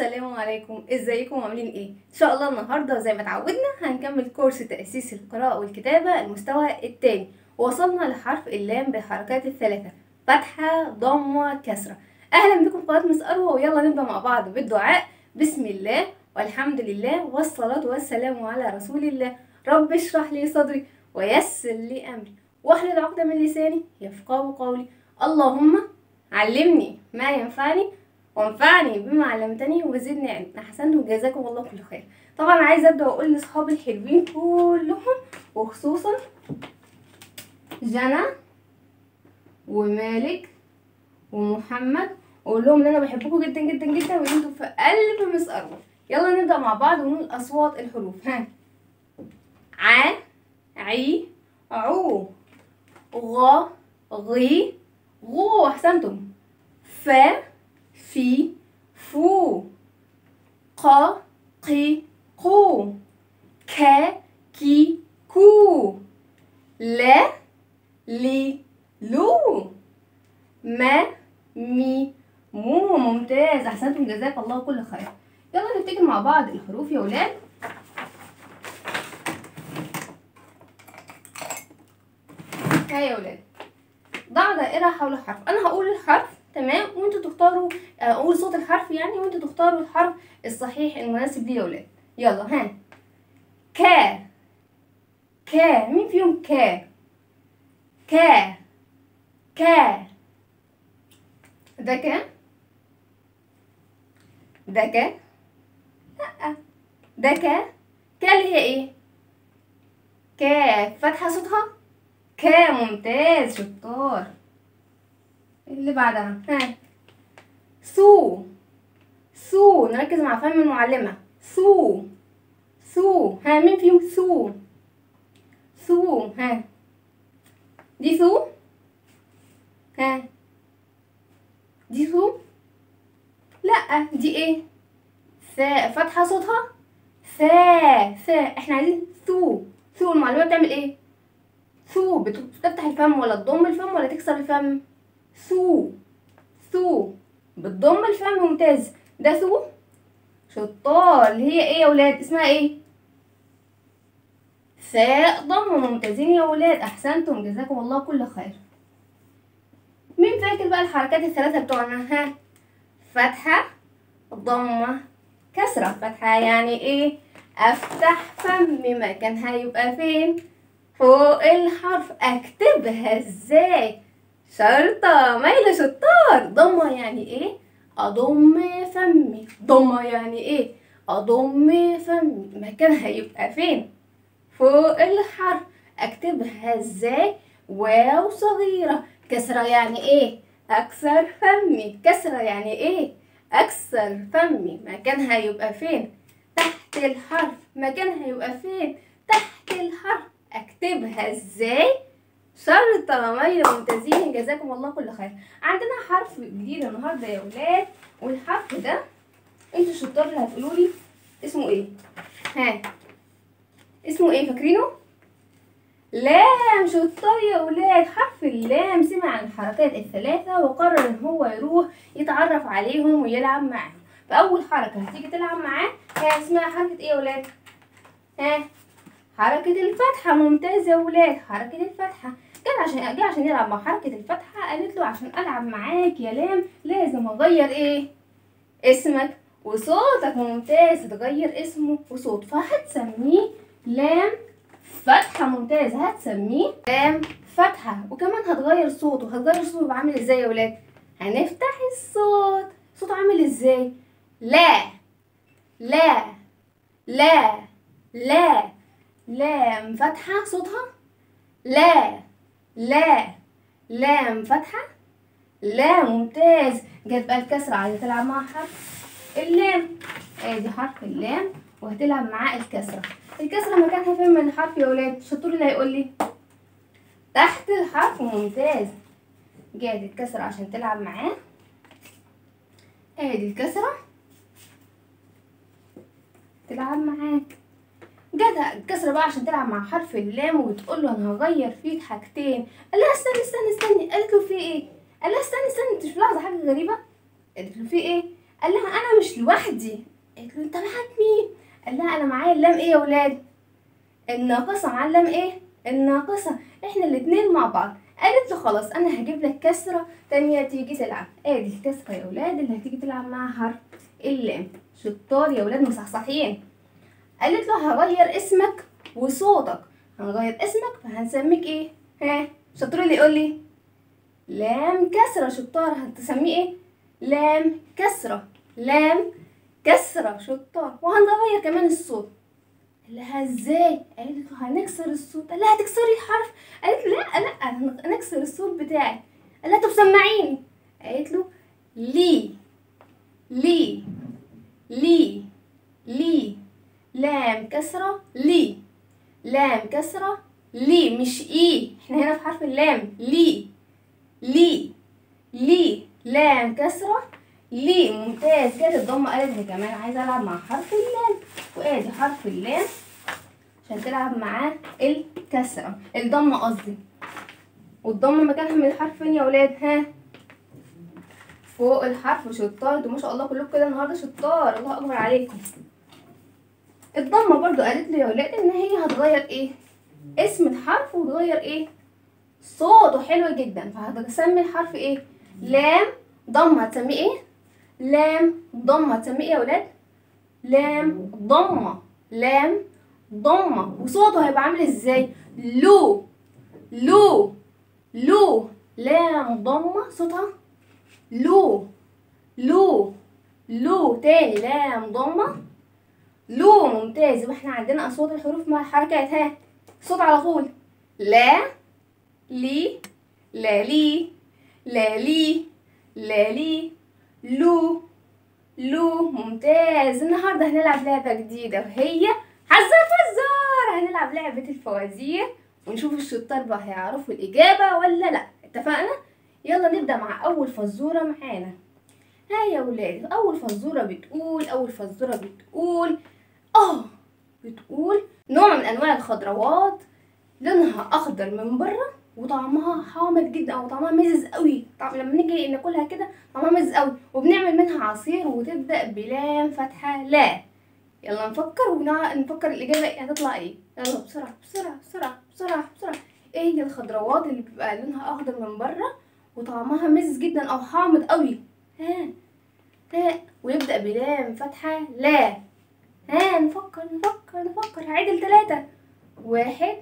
السلام عليكم، ازيكم وعاملين ايه؟ ان شاء الله النهارده زي ما اتعودنا هنكمل كورس تأسيس القراءة والكتابة المستوى الثاني. وصلنا لحرف اللام بالحركات الثلاثة: فتحة، ضمة، كسرة. اهلا بكم في قناة مس أروى، ويلا نبدأ مع بعض بالدعاء. بسم الله والحمد لله والصلاة والسلام على رسول الله. رب اشرح لي صدري ويسر لي امري واحلل عقدة من لساني يفقهوا قولي. اللهم علمني ما ينفعني وانفعني بما علمتني وزدني علما. احسنتم، جزاكم الله كل خير. طبعا عايزه ابدا واقول لاصحابي الحلوين كلهم وخصوصا جنى ومالك ومحمد، واقول لهم ان انا بحبكم جدا جدا جدا وان انتوا في قلب مس أروى. يلا نبدا مع بعض ونقول اصوات الحروف. ها: ع، عي، عو، غ، غي، غو. احسنتم. ف، في، فو، ق، قي، قو، ك، كي، كو، ل، لي، لو، ما، مي، مو. ممتاز، احسنتم، جزاك الله كل خير. يلا نفتكر مع بعض الحروف يا ولاد. ها يا ولاد، ضع دائرة حول حرف. انا هقول الحرف تمام وانتوا تختاروا، اقول صوت الحرف يعني، وانتوا تختاروا الحرف الصحيح المناسب ليه يا ولاد. يلا. ها: ك، ك. مين فيهم ك؟ ك، ك. ده ك، ده ك، لا ده ك. ك اللي هي ايه؟ ك فتحة صوتها ك. ممتاز، شطار. اللي بعدها. ها: سو، سو. نركز مع فم المعلمة. سو، سو. ها مين فيهم سو؟ سو. ها دي سو. ها دي سو. لا دي ايه؟ ثاء فتحة صوتها ثاء. ثاء. احنا عايزين ثو. ثو المعلومة بتعمل ايه؟ ثو بتفتح الفم ولا تضم الفم ولا تكسر الفم؟ ثو، ثو بتضم الفم. ممتاز، ده ثو. شطار. اللي هي ايه يا ولاد؟ اسمها ايه؟ ثاء ضم. ممتازين يا ولاد، احسنتم، جزاكم الله كل خير. مين فاكر بقى الحركات الثلاثة بتوعنا؟ ها: فتحة، ضمة، كسرة. فتحة يعني ايه؟ افتح فمي. مكانها يبقى فين؟ فوق الحرف. اكتبها ازاي؟ شرطة مايلة، شطار. ضمة يعني ايه؟ اضم فمي. ضمة يعني ايه؟ اضم فمي. مكانها يبقى فين؟ فوق الحرف. اكتبها ازاي؟ واو صغيرة. كسرة يعني ايه؟ اكسر فمي. كسرة يعني ايه؟ اكسر فمي. مكانها يبقى فين؟ تحت الحرف. مكانها يبقى فين؟ تحت الحرف. اكتبها ازاي؟ شرطة مايلة. ممتازين، جزاكم الله كل خير. عندنا حرف جديد النهارده يا ولاد، والحرف ده انتوا الشطار اللي هتقولوا لي اسمه ايه. ها اسمه ايه؟ فاكرينه؟ لام. شطار يا ولاد. حرف اللام سمع عن الحركات الثلاثة وقرر ان هو يروح يتعرف عليهم ويلعب معاهم. فاول حركة هتيجي تلعب معاه هي اسمها حركة ايه يا ولاد؟ ها حركة الفتحة. ممتاز يا ولاد، حركة الفتحة. جه عشان يلعب مع حركة الفتحة، قالت له عشان ألعب معاك يا لام لازم أغير إيه؟ اسمك وصوتك. ممتاز، تغير اسمه وصوته، فهتسميه لام فتحة. ممتاز، هتسميه لام فتحة. وكمان هتغير صوته. هتغير صوته يبقى عامل إزاي يا ولاد؟ هنفتح الصوت. صوته عامل إزاي؟ لا، لا، لا، لا. لام فتحة صوتها لا، لا، لام فتحة لا. ممتاز. جت بقى الكسرة، عايزة تلعب مع حرف اللام. ادي حرف اللام وهتلعب معاه الكسرة. الكسرة مكانها فين من الحرف يا ولاد؟ الشطور اللي هيقول لي تحت الحرف. ممتاز. جت الكسرة عشان تلعب معاه. ادي الكسرة تلعب معاك. جت الكسرة بقى عشان تلعب مع حرف اللام وبتقول له انا هغير فيك حاجتين. قال لها استني استني استني. قالت له في ايه؟ قال لها استني استني، انت مش ملاحظة حاجة غريبة؟ قالت له في ايه؟ قال لها انا مش لوحدي. قالت له انت معاك مين؟ قال لها انا معايا اللام ايه يا ولاد؟ الناقصه. معايا اللام ايه؟ الناقصه. احنا الاتنين مع بعض. قالت له خلاص انا هجيب لك كسره تانية تيجي تلعب. ادي الكسره يا ولاد اللي هتيجي تلعب معاها حرف اللام. شطار يا ولاد مصحصحين. قالت له هغير اسمك وصوتك. هنغير اسمك فهنسميك ايه؟ ها شطور اللي يقول لي. لام كسره. شطار. هتسميه ايه؟ لام كسره. لام كسره. شطار. وهنغير كمان الصوت. قال لها ازاي؟ قالت له هنكسر الصوت. قال لها هتكسري الحرف؟ قالت له لا هنكسر الصوت بتاعي. قال لها طب سمعيني. قالت له لي لي لي لي لام كسرة لي. لام كسرة لي مش اي. احنا هنا في حرف اللام. لي لي لي لام كسرة لي. ممتاز كده. الضمة قالت لي كمان عايزة العب مع حرف اللام. وادي حرف اللام عشان تلعب معاه الكسرة الضمة قصدي. والضمة مكانها من الحرف فين يا ولاد؟ ها فوق الحرف. شطار. انتوا ما شاء الله كلكم كده النهارده شطار. الله اكبر عليكم. الضمه برضو قالت لي يا ولاد ان هي هتغير ايه؟ اسم الحرف وتغير ايه؟ صوته. حلو جدا. فهتسمي الحرف ايه؟ لام ضمه. هتسميه ايه؟ لام ضمه. هتسميه ايه يا ولاد؟ لام ضمه. لام ضمه. وصوته هيبقى عامل ازاي؟ لو لو لو. لام ضمه صوتها لو لو لو. تاني لام ضمه لو. ممتاز. يبقى احنا عندنا اصوات الحروف مع الحركات. ها صوت على طول. لا لي لا لي لا لي لا لي لو لو. ممتاز. النهارده هنلعب لعبه جديده وهي حذر فزار. هنلعب لعبه الفوازير ونشوف الشطار بقى هيعرفوا الاجابه ولا لا. اتفقنا؟ يلا نبدا مع اول فزوره معانا. ها يا ولاد اول فزوره بتقول بتقول نوع من انواع الخضروات لونها اخضر من بره وطعمها حامض جدا او طعمها مزز قوي. لما نيجي ناكلها كده طعمها مزز قوي. وبنعمل منها عصير وتبدا بلام فتحه لا. يلا نفكر الاجابه هتطلع ايه. يلا بسرعه بسرعه بسرعه بسرعه بسرعه. ايه هي الخضروات اللي بيبقى لونها اخضر من بره وطعمها مزز جدا او حامض قوي؟ ها ويبدا بلام فتحه لا. ها نفكر. هعيد 3. 1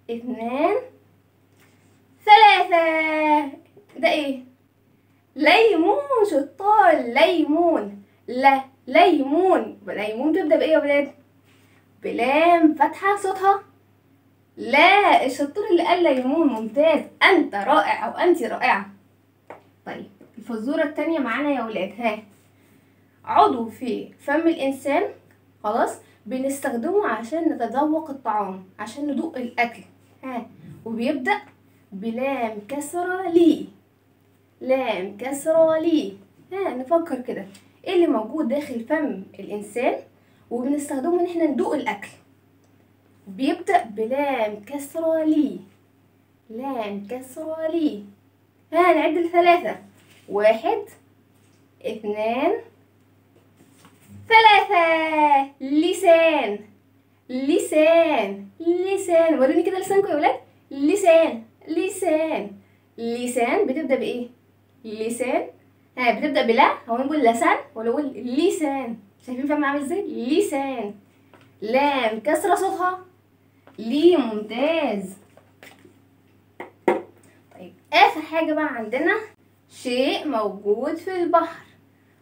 2 3. ده ايه؟ ليمون. شطار. ليمون. لا ليمون. ليمون تبدأ بايه يا ولاد؟ بلام فتحة صوتها لا. الشطور اللي قال ليمون. ممتاز. انت رائع او انت رائعة. طيب الفزورة التانية معانا يا ولاد. ها عضو في فم الانسان خلاص بنستخدمه عشان نتذوق الطعام عشان ندوق الاكل. ها وبيبدأ بلام كسرة لي. لام كسرة لي. ها نفكر كده. ايه اللي موجود داخل فم الانسان وبنستخدمه ان احنا ندوق الاكل؟ بيبدأ بلام كسرة لي. لام كسرة لي. ها نعد 3. 1 2 3. لسان. وريني كده لسانكم يا ولاد. لسان بتبدأ بايه؟ لسان. بتبدأ بلا. هو نقول لسان ولا نقول لسان؟ شايفين فم عامل ازاي؟ لسان. لام كسرة صوتها لي. ممتاز. طيب اخر حاجة بقى عندنا شيء موجود في البحر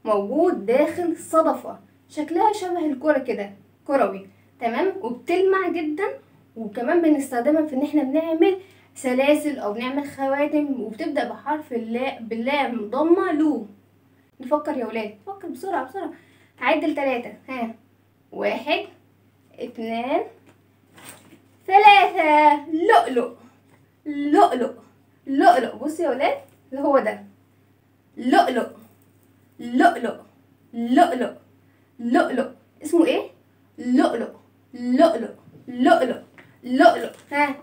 موجود داخل صدفة شكلها شبه الكرة كده كروي. تمام. وبتلمع جدا وكمان بنستخدمها في ان احنا بنعمل سلاسل او بنعمل خواتم وبتبدأ بحرف باللام ضمة لو. نفكر يا ولاد. فكر بسرعة. هعد 3. 1 2 3. لؤلؤ. بصوا يا ولاد اللي هو ده. لؤلؤ. اسمه ايه؟ لؤلؤ.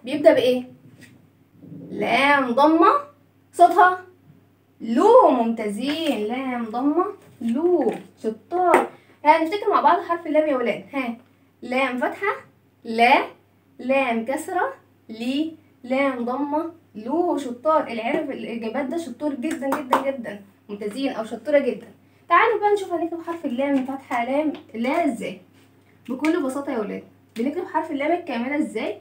بيبدأ بايه؟ لام ضمة صوتها لو. ممتازين. لام ضمة لو. شطار. هنفتكر مع بعض حرف اللام يا ولاد. لام فتحة لا، لام كسرة لي، لام ضمة لو. شطار. العرف الإجابات ده شطور جدا جدا جدا. ممتازين أو شطورة جدا. تعالوا بقى نشوف هنكتب حرف اللام فتحة لام لا ازاي. بكل بساطة يا ولاد بنكتب حرف اللام الكاملة ازاي.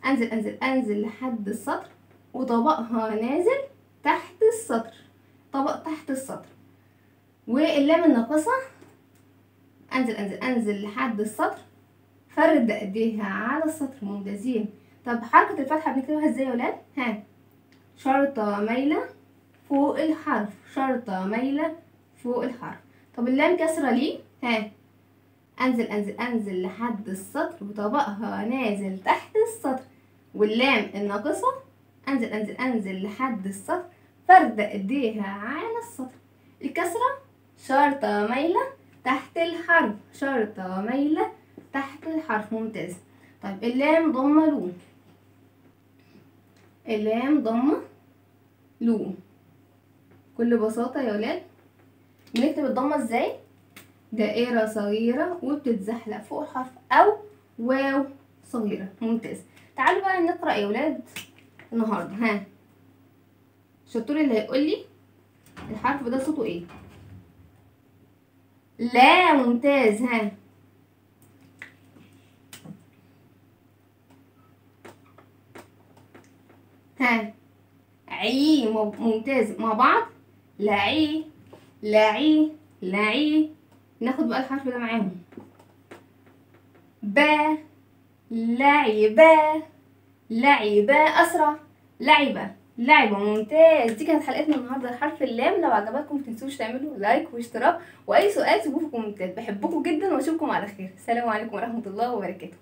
انزل انزل انزل لحد السطر وطبقها نازل تحت السطر، طبق تحت السطر. واللام الناقصة انزل انزل انزل لحد السطر، فرد ايديها على السطر. ممتازين. طب حركة الفتحة بنكتبها ازاي يا ولاد؟ شرطة مايلة فوق الحرف، شرطة مايلة فوق الحرف. طب اللام كسرة ليه؟ انزل انزل انزل لحد السطر وطبقها نازل تحت السطر. واللام الناقصة انزل انزل انزل لحد السطر، فردة ايديها على السطر. الكسرة شرطة مايلة تحت الحرف، شرطة مايلة تحت الحرف. ممتاز. طيب اللام ضمة لو، اللام ضمة لو. بكل بساطة يا ولاد بنكتب الضمة ازاي؟ دائرة صغيرة وبتتزحلق فوق الحرف أو واو صغيرة. ممتاز. تعالوا بقى نقرأ يا ولاد النهاردة. الشطور اللي هيقول لي الحرف ده صوته ايه؟ لا. ممتاز. عي. ممتاز. مع بعض لعي لعي لعي. ناخد بقى الحرف ده معاهم. با لعبة لعبة. أسرع لعبة لعبة. ممتاز. دي كانت حلقتنا النهارده حرف اللام. لو عجبتكم متنسوش تعملوا لايك واشتراك، واي سؤال سيبوه في الكومنتات. بحبكم جدا واشوفكم على خير. السلام عليكم ورحمة الله وبركاته.